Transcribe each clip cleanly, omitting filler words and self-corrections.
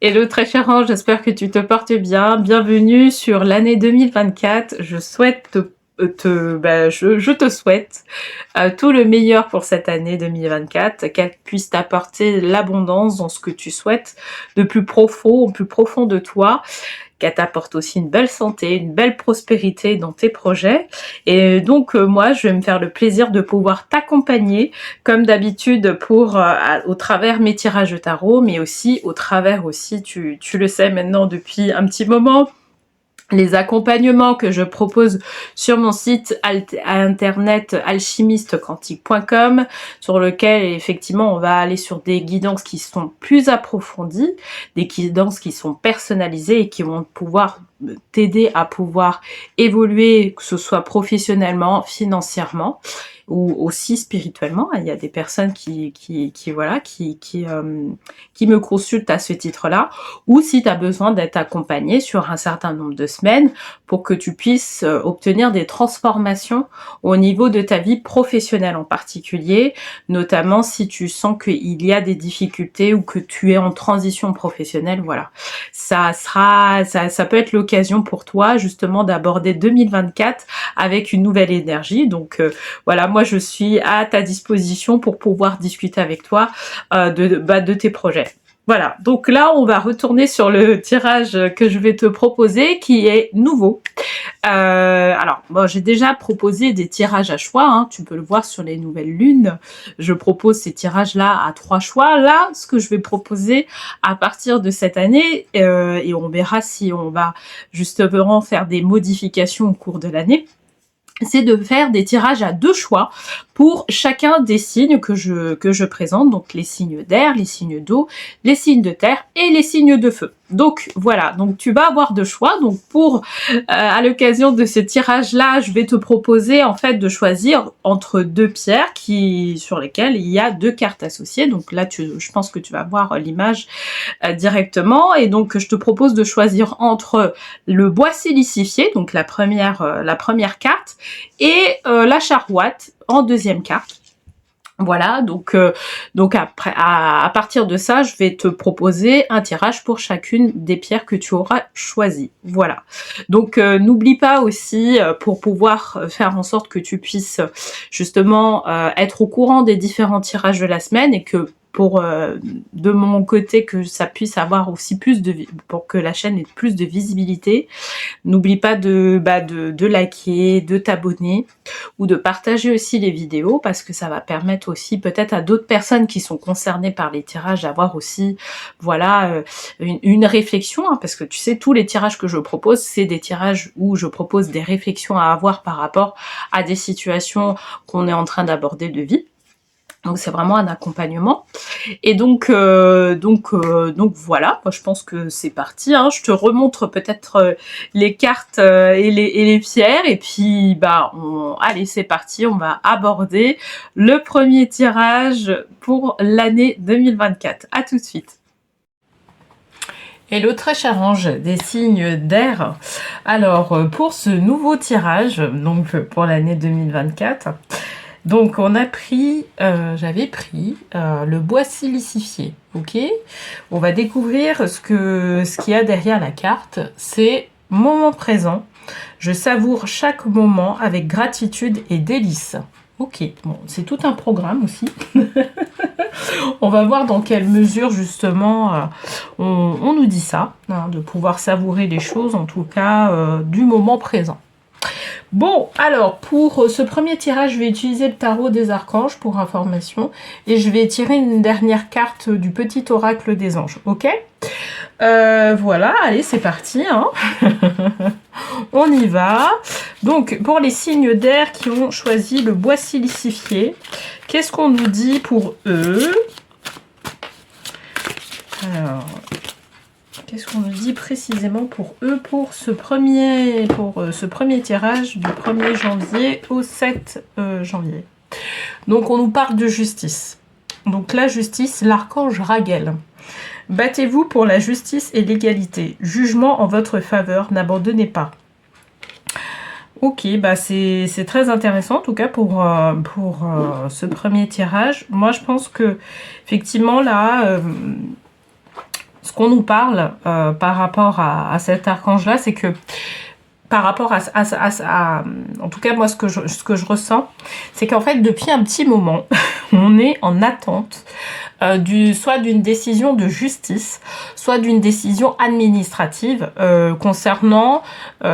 Hello très cher ange, j'espère que tu te portes bien. Bienvenue sur l'année 2024. Je souhaite je te souhaite tout le meilleur pour cette année 2024, qu'elle puisse t'apporter l'abondance dans ce que tu souhaites de plus profond, au plus profond de toi, qu'elle t'apporte aussi une belle santé, une belle prospérité dans tes projets. Et donc moi, je vais me faire le plaisir de pouvoir t'accompagner, comme d'habitude, au travers mes tirages de tarot, mais aussi au travers aussi, tu le sais maintenant depuis un petit moment, les accompagnements que je propose sur mon site internet alchimistequantique.com, sur lequel effectivement on va aller sur des guidances qui sont plus approfondies, des guidances qui sont personnalisées et qui vont pouvoir t'aider à pouvoir évoluer, que ce soit professionnellement, financièrement ou aussi spirituellement. Il y a des personnes qui me consultent à ce titre-là, ou si tu as besoin d'être accompagné sur un certain nombre de semaines pour que tu puisses obtenir des transformations au niveau de ta vie professionnelle en particulier, notamment si tu sens qu'il y a des difficultés ou que tu es en transition professionnelle. Voilà, ça peut être l'occasion pour toi justement d'aborder 2024 avec une nouvelle énergie. Donc voilà, moi je suis à ta disposition pour pouvoir discuter avec toi de tes projets. Voilà, donc là on va retourner sur le tirage que je vais te proposer qui est nouveau. Alors, bon, j'ai déjà proposé des tirages à choix, hein, tu peux le voir sur les nouvelles lunes. Je propose ces tirages-là à 3 choix. Là, ce que je vais proposer à partir de cette année, et on verra si on va justement faire des modifications au cours de l'année, c'est de faire des tirages à 2 choix pour chacun des signes que je présente, donc les signes d'air, les signes d'eau, les signes de terre et les signes de feu. Donc voilà, donc tu vas avoir 2 choix. Donc à l'occasion de ce tirage-là, je vais te proposer en fait de choisir entre 2 pierres sur lesquelles il y a 2 cartes associées. Donc là, je pense que tu vas voir l'image directement. Et donc je te propose de choisir entre le bois silicifié, donc la première carte, et la charouate en deuxième carte. Voilà, donc après, à partir de ça, je vais te proposer un tirage pour chacune des pierres que tu auras choisies. Voilà. Donc n'oublie pas aussi, pour pouvoir faire en sorte que tu puisses justement être au courant des différents tirages de la semaine, et que de mon côté, que ça puisse avoir aussi pour que la chaîne ait plus de visibilité, n'oublie pas de liker, de t'abonner ou de partager aussi les vidéos, parce que ça va permettre aussi peut-être à d'autres personnes qui sont concernées par les tirages d'avoir aussi une réflexion, hein, parce que tu sais, tous les tirages que je propose, c'est des tirages où je propose des réflexions à avoir par rapport à des situations qu'on est en train d'aborder de vie. Donc c'est vraiment un accompagnement. Et donc voilà, moi je pense que c'est parti, hein. Je te remontre peut-être les cartes et les pierres, et puis allez, c'est parti, on va aborder le premier tirage pour l'année 2024. À tout de suite. Hello très cher ange des signes d'air. Alors pour ce nouveau tirage, donc pour l'année 2024, donc on a pris, j'avais pris le bois silicifié, ok. On va découvrir ce qu'il y a derrière la carte. C'est moment présent. Je savoure chaque moment avec gratitude et délice. Ok, bon, c'est tout un programme aussi. On va voir dans quelle mesure justement on nous dit ça, hein, de pouvoir savourer les choses, en tout cas du moment présent. Bon, alors pour ce premier tirage, je vais utiliser le tarot des archanges pour information, et je vais tirer une dernière carte du petit oracle des anges, ok. Voilà, allez, c'est parti, hein. On y va. Donc pour les signes d'air qui ont choisi le bois silicifié, qu'est-ce qu'on nous dit pour eux? Alors, qu'est-ce qu'on nous dit précisément pour eux, pour ce premier tirage du 1er janvier au 7 janvier. Donc on nous parle de justice. Donc la justice, l'archange Raguel. Battez-vous pour la justice et l'égalité. Jugement en votre faveur, n'abandonnez pas. Ok, c'est très intéressant en tout cas pour ce premier tirage. Moi je pense que effectivement là... ce qu'on nous parle par rapport à cet archange-là, c'est que par rapport en tout cas moi ce que je ressens, c'est qu'en fait depuis un petit moment, on est en attente soit d'une décision de justice, soit d'une décision administrative concernant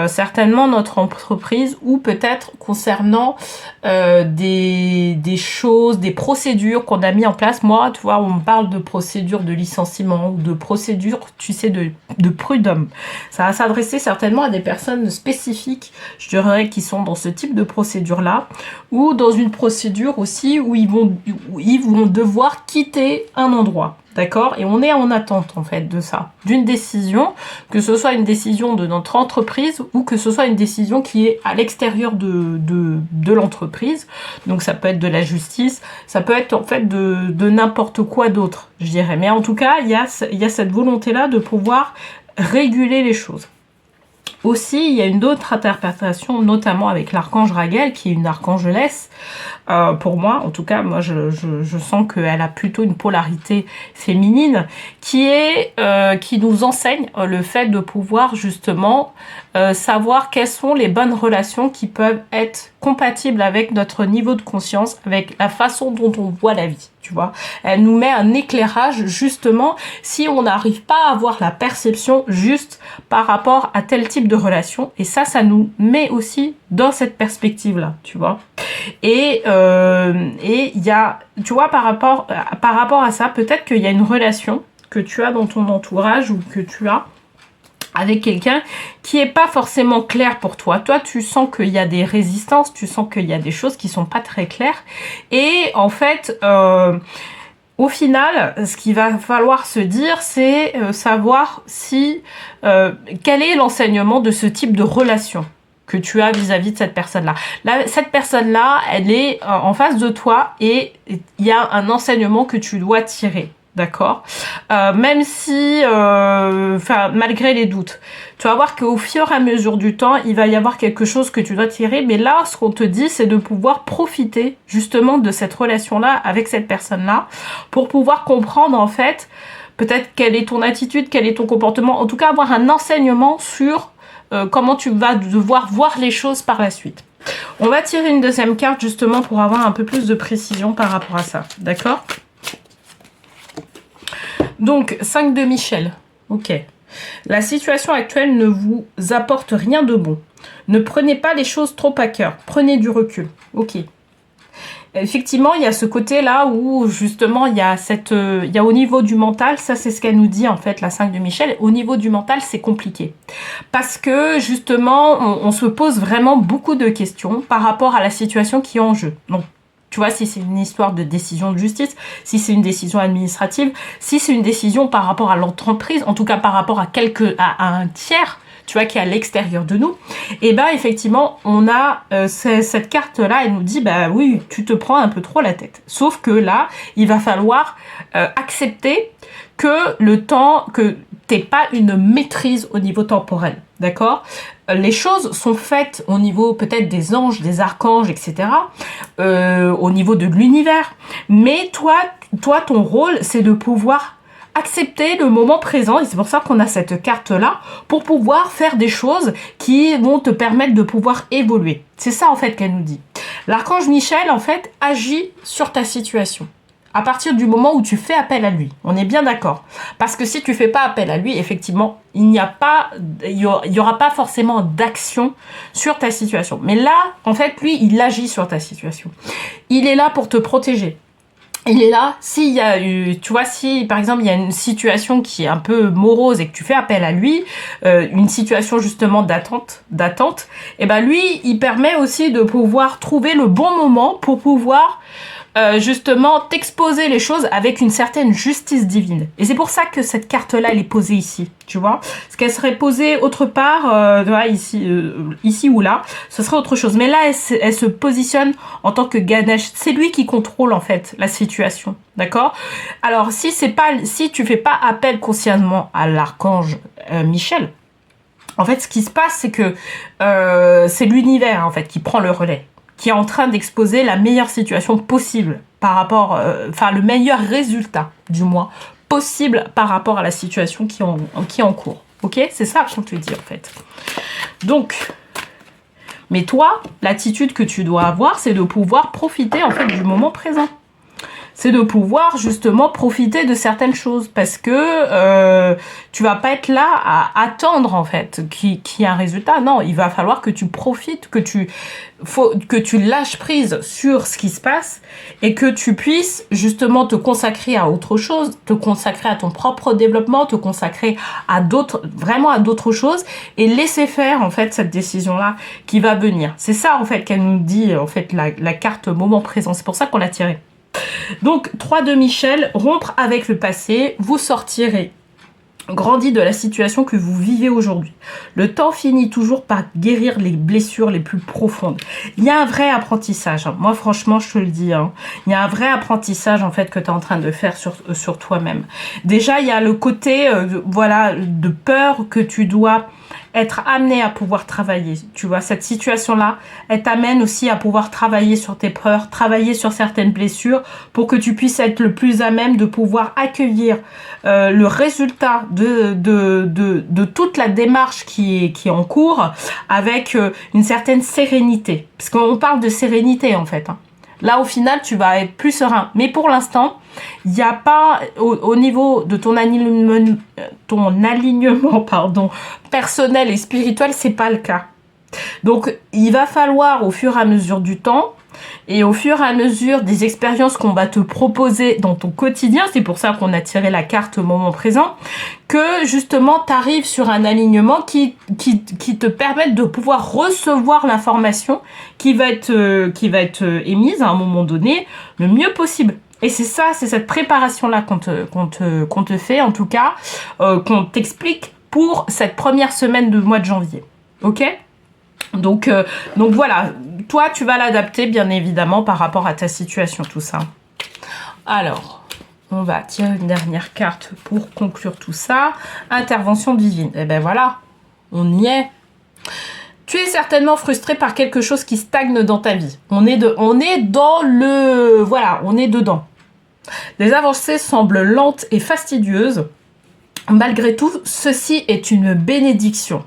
certainement notre entreprise ou peut-être concernant des choses, des procédures qu'on a mis en place. Moi, tu vois, on me parle de procédures de licenciement ou de procédures, tu sais, de prud'homme. Ça va s'adresser certainement à des personnes spécifiques, je dirais, qui sont dans ce type de procédure-là, ou dans une procédure aussi où ils vont devoir quitter un endroit. D'accord? Et on est en attente, en fait, de ça. D'une décision, que ce soit une décision de notre entreprise ou que ce soit une décision qui est à l'extérieur de l'entreprise. Donc, ça peut être de la justice, ça peut être, en fait, de n'importe quoi d'autre, je dirais. Mais en tout cas, il y a cette volonté-là de pouvoir réguler les choses. Aussi, il y a une autre interprétation, notamment avec l'archange Raguel, qui est une archangelesse. Pour moi, en tout cas, moi je sens qu'elle a plutôt une polarité féminine qui nous enseigne le fait de pouvoir justement savoir quelles sont les bonnes relations qui peuvent être compatibles avec notre niveau de conscience, avec la façon dont on voit la vie, tu vois. Elle nous met un éclairage justement si on n'arrive pas à avoir la perception juste par rapport à tel type de relation, et ça nous met aussi dans cette perspective-là, tu vois. Et il y a, tu vois, par rapport à ça, peut-être qu'il y a une relation que tu as dans ton entourage ou que tu as avec quelqu'un qui est pas forcément clair pour toi. Toi, tu sens qu'il y a des résistances, tu sens qu'il y a des choses qui sont pas très claires. Et en fait, au final, ce qu'il va falloir se dire, c'est savoir si quel est l'enseignement de ce type de relation que tu as vis-à-vis de cette personne-là. Cette personne-là, elle est en face de toi et il y a un enseignement que tu dois tirer. D'accord, même si, malgré les doutes, tu vas voir qu'au fur et à mesure du temps, il va y avoir quelque chose que tu dois tirer. Mais là, ce qu'on te dit, c'est de pouvoir profiter justement de cette relation-là avec cette personne-là pour pouvoir comprendre en fait, peut-être quelle est ton attitude, quel est ton comportement. En tout cas, avoir un enseignement sur comment tu vas devoir voir les choses par la suite. On va tirer une deuxième carte justement pour avoir un peu plus de précision par rapport à ça. D'accord ? Donc, 5 de Michel. Ok. La situation actuelle ne vous apporte rien de bon. Ne prenez pas les choses trop à cœur. Prenez du recul. Ok. Effectivement, il y a ce côté-là où, justement, il y a au niveau du mental, ça c'est ce qu'elle nous dit, en fait, la 5 de Michel. Au niveau du mental, c'est compliqué. Parce que, justement, on se pose vraiment beaucoup de questions par rapport à la situation qui est en jeu. Donc, tu vois, si c'est une histoire de décision de justice, si c'est une décision administrative, si c'est une décision par rapport à l'entreprise, en tout cas par rapport à un tiers, tu vois, qui est à l'extérieur de nous, et ben effectivement, on a cette carte-là, elle nous dit, bah oui, tu te prends un peu trop la tête. Sauf que là, il va falloir accepter que t'aies pas une maîtrise au niveau temporel, d'accord ? Les choses sont faites au niveau peut-être des anges, des archanges, etc., au niveau de l'univers. Mais toi, ton rôle, c'est de pouvoir accepter le moment présent, et c'est pour ça qu'on a cette carte-là, pour pouvoir faire des choses qui vont te permettre de pouvoir évoluer. C'est ça, en fait, qu'elle nous dit. L'archange Michel, en fait, agit sur ta situation. À partir du moment où tu fais appel à lui. On est bien d'accord. Parce que si tu fais pas appel à lui, effectivement, il y aura pas forcément d'action sur ta situation. Mais là, en fait, lui, il agit sur ta situation. Il est là pour te protéger. Il est là, s'il y a tu vois, si par exemple il y a une situation qui est un peu morose et que tu fais appel à lui, une situation justement d'attente, et ben lui, il permet aussi de pouvoir trouver le bon moment pour pouvoir justement t'exposer les choses avec une certaine justice divine. Et c'est pour ça que cette carte-là, elle est posée ici, tu vois. Parce qu'elle serait posée autre part, ici ou là, ce serait autre chose. Mais là, elle se positionne en tant que Ganesh. C'est lui qui contrôle, en fait, la situation, d'accord ? Alors, si tu fais pas appel consciemment à l'archange Michel, en fait, ce qui se passe, c'est que c'est l'univers, en fait, qui prend le relais, qui est en train d'exposer la meilleure situation possible par rapport, le meilleur résultat, du moins, possible par rapport à la situation qui est en cours. Ok, c'est ça qu'on te dit en fait. Donc, mais toi, l'attitude que tu dois avoir, c'est de pouvoir profiter en fait du moment présent. C'est de pouvoir justement profiter de certaines choses parce que tu vas pas être là à attendre en fait qu'il y ait un résultat. Non, il va falloir que tu profites, que tu lâches prise sur ce qui se passe et que tu puisses justement te consacrer à autre chose, te consacrer à ton propre développement, te consacrer à vraiment à d'autres choses et laisser faire en fait cette décision-là qui va venir. C'est ça en fait qu'elle nous dit en fait la carte moment présent. C'est pour ça qu'on l'a tirée. Donc, 3 de Michel, rompre avec le passé, vous sortirez grandi de la situation que vous vivez aujourd'hui. Le temps finit toujours par guérir les blessures les plus profondes. Il y a un vrai apprentissage. Moi, franchement, je te le dis. Il y a un vrai apprentissage, en fait, que tu es en train de faire sur toi-même. Déjà, il y a le côté, de peur que tu dois être amené à pouvoir travailler. Tu vois, cette situation-là, elle t'amène aussi à pouvoir travailler sur tes peurs, travailler sur certaines blessures pour que tu puisses être le plus à même de pouvoir accueillir le résultat de toute la démarche qui est en cours avec une certaine sérénité. Parce qu'on parle de sérénité, en fait. Là, au final, tu vas être plus serein. Mais pour l'instant, il n'y a pas, au niveau de ton alignement personnel et spirituel, c'est pas le cas. Donc, il va falloir, au fur et à mesure du temps, et au fur et à mesure des expériences qu'on va te proposer dans ton quotidien, c'est pour ça qu'on a tiré la carte moment présent, que justement tu arrives sur un alignement qui te permette de pouvoir recevoir l'information qui va être émise à un moment donné le mieux possible. Et c'est ça, c'est cette préparation-là qu'on te fait, en tout cas, qu'on t'explique pour cette première semaine du mois de janvier. Ok ? Donc voilà, toi tu vas l'adapter bien évidemment par rapport à ta situation, tout ça. Alors, on va tirer une dernière carte pour conclure tout ça. Intervention divine. Et ben voilà, on y est. Tu es certainement frustré par quelque chose qui stagne dans ta vie. On est dedans. Les avancées semblent lentes et fastidieuses. Malgré tout, ceci est une bénédiction.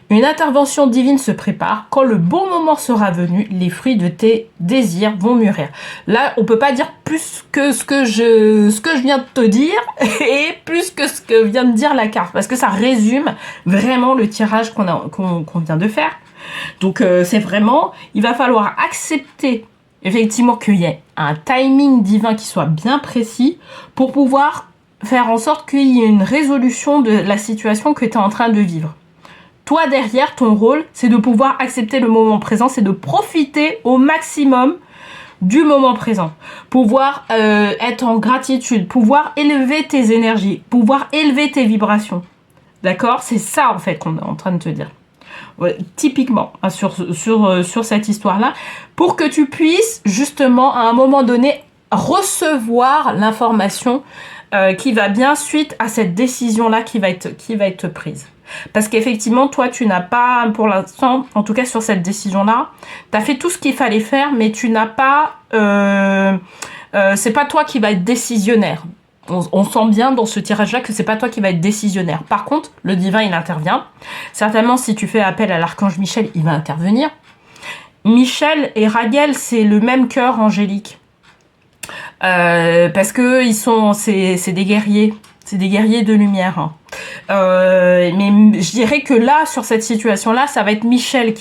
Une intervention divine se prépare. Quand le bon moment sera venu, les fruits de tes désirs vont mûrir. Là, on peut pas dire plus que ce que je viens de te dire et plus que ce que vient de dire la carte, parce que ça résume vraiment le tirage qu'on vient de faire. Donc, c'est vraiment, il va falloir accepter effectivement qu'il y ait un timing divin qui soit bien précis pour pouvoir faire en sorte qu'il y ait une résolution de la situation que tu es en train de vivre. Toi, derrière, ton rôle, c'est de pouvoir accepter le moment présent, c'est de profiter au maximum du moment présent. Pouvoir être en gratitude, pouvoir élever tes énergies, pouvoir élever tes vibrations. D'accord ? C'est ça, en fait, qu'on est en train de te dire. Ouais, typiquement, sur cette histoire-là, pour que tu puisses, justement, à un moment donné, recevoir l'information qui va bien suite à cette décision-là qui va être prise. Parce qu'effectivement, toi, tu n'as pas, pour l'instant, en tout cas sur cette décision-là, tu as fait tout ce qu'il fallait faire, mais tu n'as pas... c'est pas toi qui va être décisionnaire. On sent bien dans ce tirage-là que c'est pas toi qui va être décisionnaire. Par contre, le divin, il intervient. Certainement, si tu fais appel à l'archange Michel, il va intervenir. Michel et Raguel, c'est le même cœur angélique. Parce que c'est des guerriers. C'est des guerriers de lumière. Mais je dirais que là, sur cette situation-là, ça va être Michel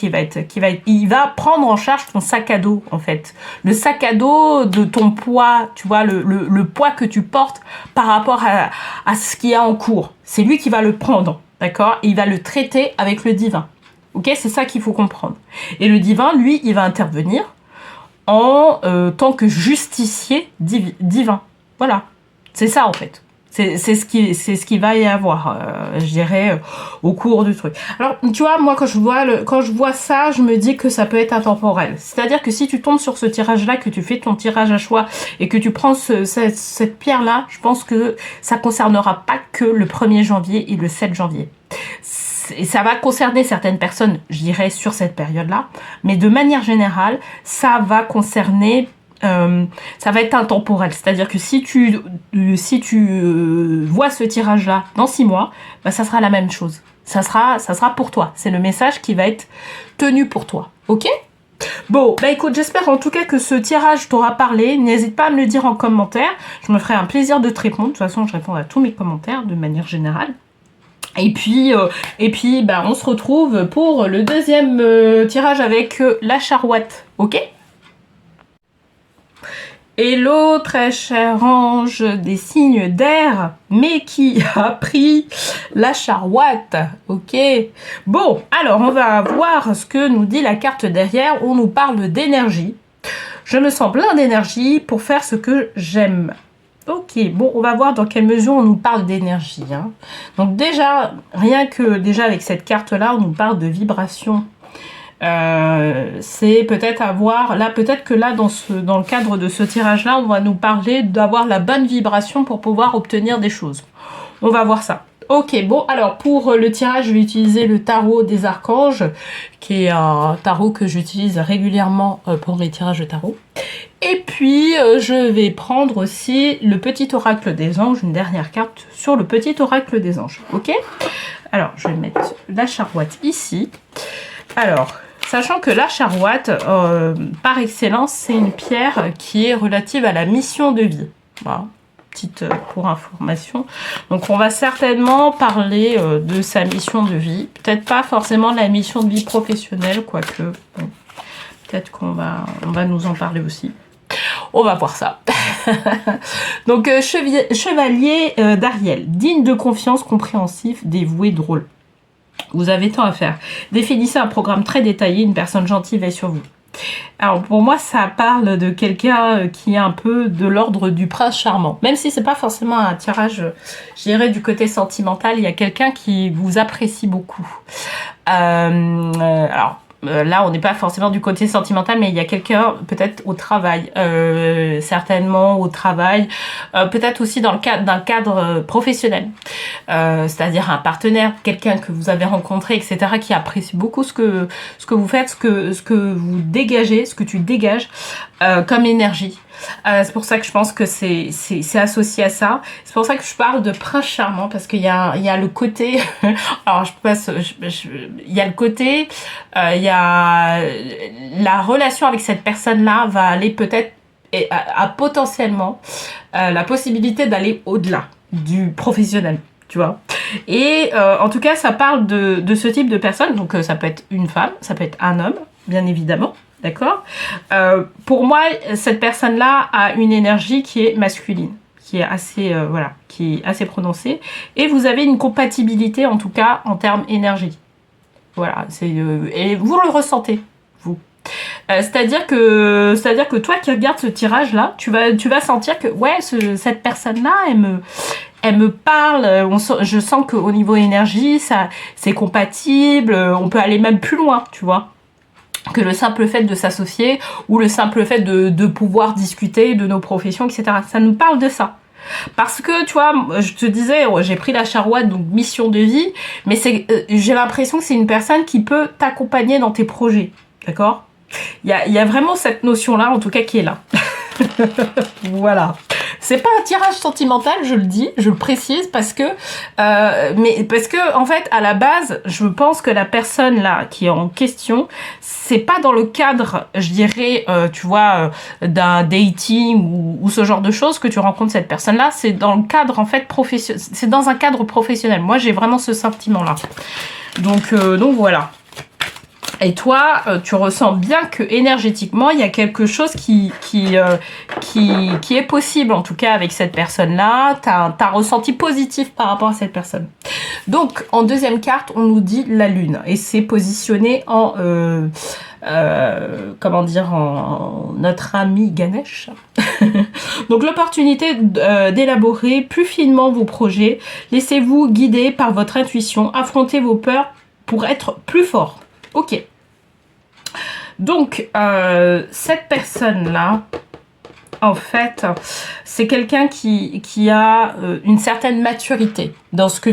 il va prendre en charge ton sac à dos, en fait. Le sac à dos de ton poids, tu vois, le poids que tu portes par rapport à ce qu'il y a en cours. C'est lui qui va le prendre, d'accord ? Et il va le traiter avec le divin. Ok ? C'est ça qu'il faut comprendre. Et le divin, lui, il va intervenir en tant que justicier divin. Voilà. C'est ça, en fait. C'est ce qui va y avoir, je dirais, au cours du truc. Alors, tu vois, moi, quand je vois ça, je me dis que ça peut être intemporel. C'est-à-dire que si tu tombes sur ce tirage-là, que tu fais ton tirage à choix et que tu prends cette pierre-là, je pense que ça concernera pas que le 1er janvier et le 7 janvier. Et ça va concerner certaines personnes, je dirais, sur cette période-là. Mais de manière générale, ça va concerner ça va être intemporel. C'est-à-dire que si tu vois ce tirage-là dans 6 mois, bah, ça sera la même chose. Ça sera pour toi. C'est le message qui va être tenu pour toi. Ok ? Bon, bah écoute, j'espère en tout cas que ce tirage t'aura parlé. N'hésite pas à me le dire en commentaire. Je me ferai un plaisir de te répondre. De toute façon, je réponds à tous mes commentaires de manière générale. Et puis, bah, on se retrouve pour le deuxième tirage avec la charouette. Ok ? Hello, très cher ange des signes d'air, mais qui a pris la charouette, ok. Bon, alors on va voir ce que nous dit la carte derrière. On nous parle d'énergie. Je me sens plein d'énergie pour faire ce que j'aime. Ok, bon, on va voir dans quelle mesure on nous parle d'énergie. Hein. Donc déjà, rien que déjà avec cette carte-là, on nous parle de vibration. C'est peut-être avoir, là peut-être que là dans le cadre de ce tirage là on va nous parler d'avoir la bonne vibration pour pouvoir obtenir des choses. On va voir ça. Ok, bon alors pour le tirage je vais utiliser le tarot des archanges qui est un tarot que j'utilise régulièrement pour mes tirages de tarot. Et puis je vais prendre aussi le petit oracle des anges, une dernière carte sur le petit oracle des anges. Ok, alors je vais mettre la charouette ici. Alors sachant que la charouette, par excellence, c'est une pierre qui est relative à la mission de vie. Voilà, petite pour information. Donc on va certainement parler de sa mission de vie. Peut-être pas forcément de la mission de vie professionnelle, quoique bon, peut-être qu'on va nous en parler aussi. On va voir ça. Donc chevalier d'Ariel, digne de confiance, compréhensif, dévoué, drôle. Vous avez tant à faire. Définissez un programme très détaillé, une personne gentille veille sur vous. Alors pour moi, ça parle de quelqu'un qui est un peu de l'ordre du prince charmant. Même si c'est pas forcément un tirage, je dirais, du côté sentimental, il y a quelqu'un qui vous apprécie beaucoup. Alors, là, on n'est pas forcément du côté sentimental, mais il y a quelqu'un peut-être au travail, certainement au travail, peut-être aussi dans le cadre d'un cadre professionnel, c'est-à-dire un partenaire, quelqu'un que vous avez rencontré, etc., qui apprécie beaucoup ce que vous faites, ce que vous dégagez, ce que tu dégages comme énergie. C'est pour ça que je pense que c'est associé à ça. C'est pour ça que je parle de prince charmant, parce qu'il y a le côté alors il y a le côté il y a la relation avec cette personne là va aller peut-être à potentiellement la possibilité d'aller au-delà du professionnel, tu vois. Et en tout cas ça parle de ce type de personne. Donc ça peut être une femme, ça peut être un homme, bien évidemment. D'accord. Pour moi, cette personne-là a une énergie qui est masculine, qui est assez, voilà, qui est assez prononcée. Et vous avez une compatibilité, en tout cas, en termes énergie. Voilà. Et vous le ressentez, vous. C'est-à-dire que toi qui regardes ce tirage-là, tu vas sentir que, ouais, cette personne-là, elle me parle. Je sens qu'au niveau énergie, c'est compatible. On peut aller même plus loin, tu vois, que le simple fait de s'associer ou le simple fait de pouvoir discuter de nos professions, etc. Ça nous parle de ça. Parce que, tu vois, je te disais, j'ai pris la charouette, donc mission de vie, mais j'ai l'impression que c'est une personne qui peut t'accompagner dans tes projets, d'accord ? Il y a vraiment cette notion-là, en tout cas, qui est là. Voilà. C'est pas un tirage sentimental, je le dis, je le précise, parce que en fait, à la base, je pense que la personne là qui est en question, c'est pas dans le cadre, je dirais, tu vois, d'un dating ou ce genre de choses que tu rencontres cette personne-là. C'est dans le cadre en fait professionnel. C'est dans un cadre professionnel. Moi, j'ai vraiment ce sentiment-là. Donc voilà. Et toi, tu ressens bien que énergétiquement, il y a quelque chose qui est possible, en tout cas avec cette personne-là. T'as un ressenti positif par rapport à cette personne. Donc, en deuxième carte, on nous dit la lune. Et c'est positionné en, en notre ami Ganesh. Donc, l'opportunité d'élaborer plus finement vos projets. Laissez-vous guider par votre intuition. Affrontez vos peurs pour être plus fort. Ok. Donc, cette personne-là, en fait, c'est quelqu'un qui a une certaine maturité dans ce que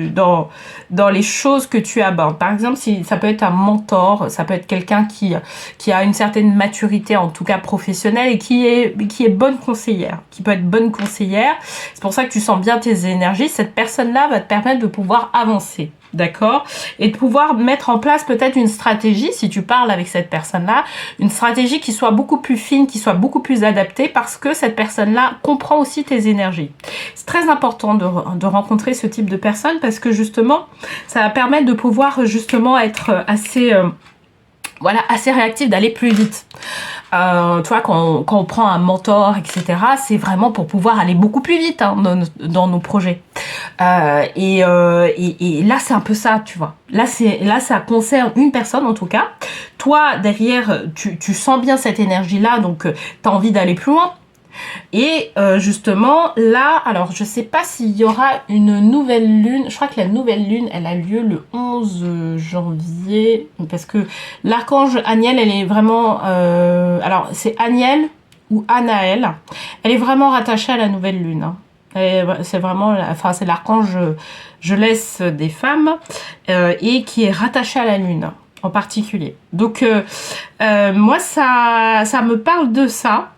dans les choses que tu abordes. Par exemple, si ça peut être un mentor, ça peut être quelqu'un qui a une certaine maturité, en tout cas professionnelle, et qui est bonne conseillère, qui peut être bonne conseillère. C'est pour ça que tu sens bien tes énergies. Cette personne-là va te permettre de pouvoir avancer. D'accord? Et de pouvoir mettre en place peut-être une stratégie, si tu parles avec cette personne-là, une stratégie qui soit beaucoup plus fine, qui soit beaucoup plus adaptée, parce que cette personne-là comprend aussi tes énergies. C'est très important de rencontrer ce type de personne, parce que justement, ça va permettre de pouvoir justement être assez... voilà, assez réactif, d'aller plus vite. Tu vois, quand on prend un mentor, etc., c'est vraiment pour pouvoir aller beaucoup plus vite hein, dans nos projets. Et là, c'est un peu ça, tu vois. Là, ça concerne une personne, en tout cas. Toi, derrière, tu sens bien cette énergie-là, donc tu as envie d'aller plus loin. Et justement, là, alors je sais pas s'il y aura une nouvelle lune. Je crois que la nouvelle lune, elle a lieu le 11 janvier. Parce que l'archange Aniel, elle est vraiment... alors, c'est Aniel ou Anaël. Elle est vraiment rattachée à la nouvelle lune. Hein. C'est vraiment... Enfin, c'est l'archange je laisse des femmes et qui est rattaché à la lune en particulier. Donc, moi, ça me parle de ça.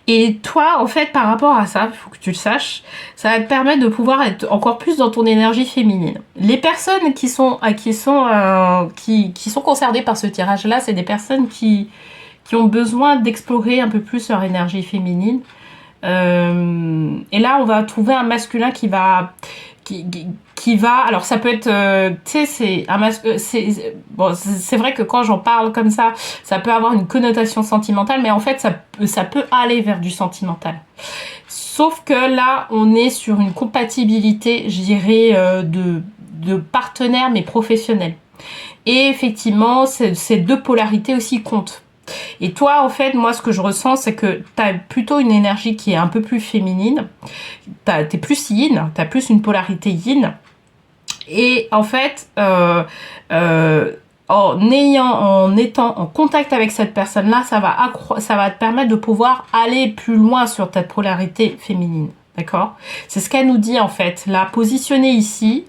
Et toi, en fait, par rapport à ça, il faut que tu le saches, ça va te permettre de pouvoir être encore plus dans ton énergie féminine. Les personnes qui sont concernées par ce tirage-là, c'est des personnes qui ont besoin d'explorer un peu plus leur énergie féminine. Et là, on va trouver un masculin qui va... alors ça peut être tu sais c'est vrai que quand j'en parle comme ça peut avoir une connotation sentimentale, mais en fait ça peut aller vers du sentimental, sauf que là on est sur une compatibilité, je dirais de partenaires mais professionnels, et effectivement ces deux polarités aussi comptent. Et toi, en fait, moi, ce que je ressens, c'est que tu as plutôt une énergie qui est un peu plus féminine. T'es plus yin, tu as plus une polarité yin. Et en fait, en étant en contact avec cette personne-là, ça va te permettre de pouvoir aller plus loin sur ta polarité féminine. D'accord? C'est ce qu'elle nous dit, en fait. La positionner ici,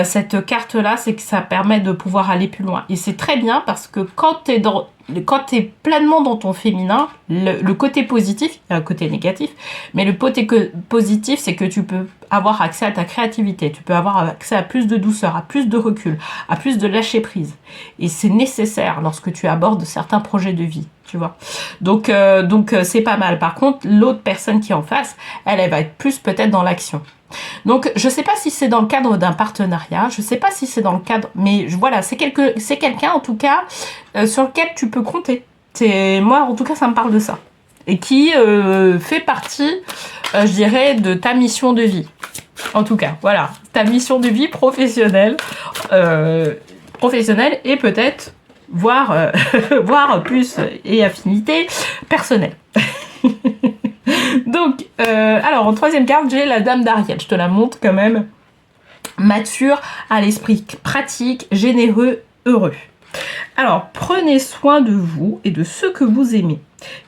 cette carte-là, c'est que ça permet de pouvoir aller plus loin. Et c'est très bien parce que quand tu es pleinement dans ton féminin, le côté positif, il y a un côté négatif, mais le côté positif, c'est que tu peux avoir accès à ta créativité, tu peux avoir accès à plus de douceur, à plus de recul, à plus de lâcher prise. Et c'est nécessaire lorsque tu abordes certains projets de vie, tu vois. Donc c'est pas mal. Par contre, l'autre personne qui est en face, elle va être plus peut-être dans l'action. Donc, je sais pas si c'est dans le cadre d'un partenariat, je sais pas si c'est dans le cadre, mais voilà, c'est quelqu'un en tout cas sur lequel tu peux compter. Moi, en tout cas, ça me parle de ça. Et qui fait partie, je dirais, de ta mission de vie. En tout cas, voilà, ta mission de vie professionnelle, et peut-être, voire plus, et affinité personnelle. Donc, alors en troisième carte, j'ai la Dame d'Ariel. Je te la montre quand même. Mature, à l'esprit pratique, généreux, heureux. Alors, prenez soin de vous et de ceux que vous aimez.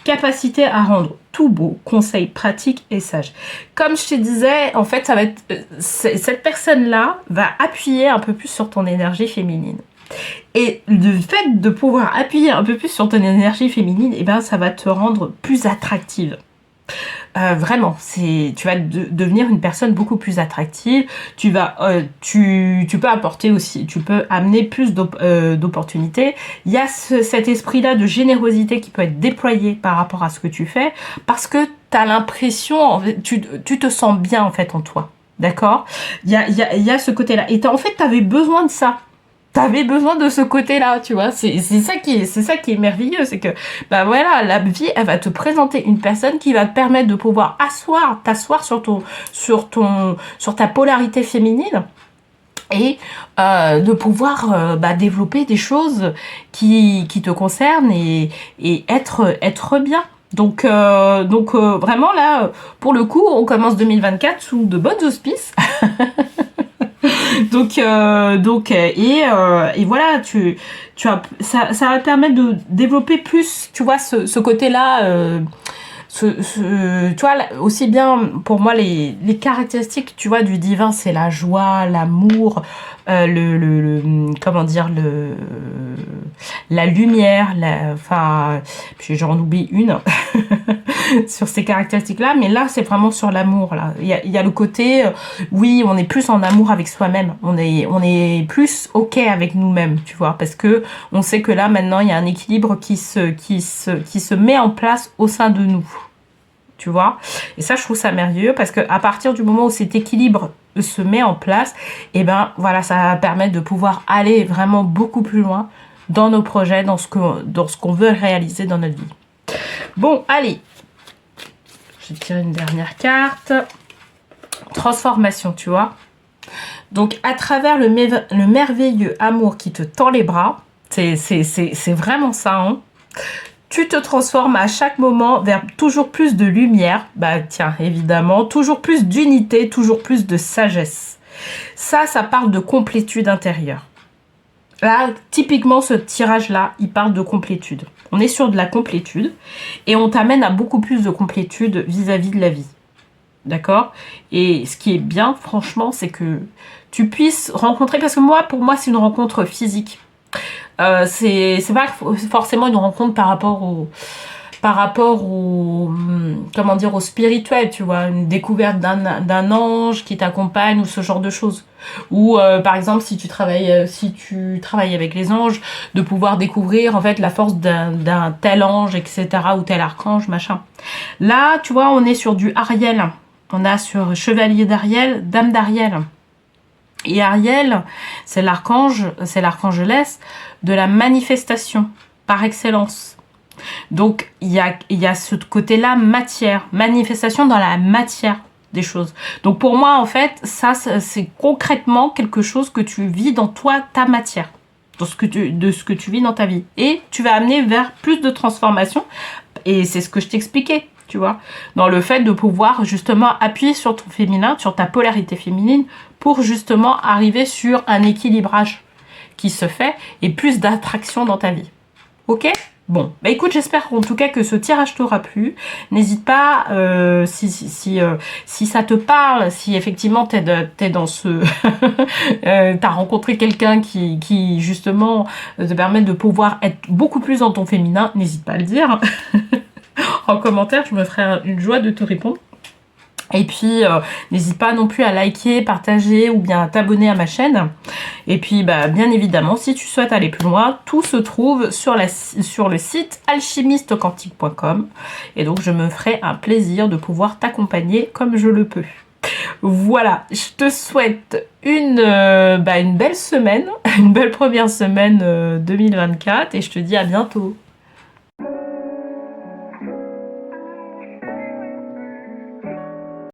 Capacité à rendre tout beau, conseils pratiques et sages. Comme je te disais, en fait, ça va être cette personne-là va appuyer un peu plus sur ton énergie féminine. Et le fait de pouvoir appuyer un peu plus sur ton énergie féminine, eh ben, ça va te rendre plus attractive. Vraiment, tu vas devenir une personne beaucoup plus attractive. Tu peux apporter aussi, tu peux amener plus d'opportunités. Il y a cet esprit-là de générosité qui peut être déployé par rapport à ce que tu fais, parce que tu as l'impression, tu te sens bien en fait en toi, d'accord? Il y a ce côté-là. Et en fait, tu avais besoin de ça. T'avais besoin de ce côté-là, tu vois. C'est ça qui est merveilleux, c'est que, bah voilà, la vie, elle va te présenter une personne qui va te permettre de pouvoir t'asseoir sur ta polarité féminine et de pouvoir développer des choses qui te concernent et être bien. Donc vraiment là, pour le coup, on commence 2024 sous de bons auspices. Donc voilà, ça va te permettre de développer plus, tu vois, ce côté-là, tu vois, aussi bien pour moi les caractéristiques, tu vois, du divin, c'est la joie, l'amour, comment dire, la lumière, enfin, puis j'en oublie une sur ces caractéristiques-là, mais là, c'est vraiment sur l'amour, là. Il y a le côté, oui, on est plus en amour avec soi-même, on est plus ok avec nous-mêmes, tu vois, parce que on sait que là, maintenant, il y a un équilibre qui se met en place au sein de nous. Tu vois, et ça je trouve ça merveilleux parce que à partir du moment où cet équilibre se met en place, et ben voilà, ça va permettre de pouvoir aller vraiment beaucoup plus loin dans nos projets, dans ce qu'on veut réaliser dans notre vie. Bon, allez, je tire une dernière carte. Transformation, tu vois. Donc à travers le merveilleux amour qui te tend les bras, c'est vraiment ça, hein. Tu te transformes à chaque moment vers toujours plus de lumière, bah tiens, évidemment, toujours plus d'unité, toujours plus de sagesse. Ça parle de complétude intérieure. Là, typiquement, ce tirage-là, il parle de complétude. On est sur de la complétude et on t'amène à beaucoup plus de complétude vis-à-vis de la vie. D'accord? Et ce qui est bien, franchement, c'est que tu puisses rencontrer, parce que pour moi, c'est une rencontre physique. C'est pas forcément une rencontre par rapport au comment dire, au spirituel, tu vois, une découverte d'un ange qui t'accompagne ou ce genre de choses. Ou par exemple si tu travailles avec les anges, de pouvoir découvrir en fait la force d'un tel ange, etc., ou tel archange, machin. Là, tu vois, on est sur du Ariel. On a sur Chevalier d'Ariel, Dame d'Ariel. Et Ariel, c'est l'archangelesse de la manifestation par excellence. Donc il y a ce côté-là matière, manifestation dans la matière des choses. Donc pour moi en fait, ça c'est concrètement quelque chose que tu vis dans toi, ta matière, de ce que tu vis dans ta vie. Et tu vas amener vers plus de transformation. Et c'est ce que je t'expliquais. Tu vois, dans le fait de pouvoir justement appuyer sur ton féminin, sur ta polarité féminine, pour justement arriver sur un équilibrage qui se fait et plus d'attraction dans ta vie. Ok ? Bon, bah écoute, j'espère en tout cas que ce tirage t'aura plu. N'hésite pas, si ça te parle, si effectivement t'es dans ce... t'as rencontré quelqu'un qui justement te permet de pouvoir être beaucoup plus dans ton féminin, n'hésite pas à le dire. En commentaire, je me ferai une joie de te répondre. Et puis, n'hésite pas non plus à liker, partager ou bien à t'abonner à ma chaîne. Et puis, bah, bien évidemment, si tu souhaites aller plus loin, tout se trouve sur le site alchimistequantique.com. Et donc, je me ferai un plaisir de pouvoir t'accompagner comme je le peux. Voilà, je te souhaite une belle semaine, une belle première semaine 2024 et je te dis à bientôt.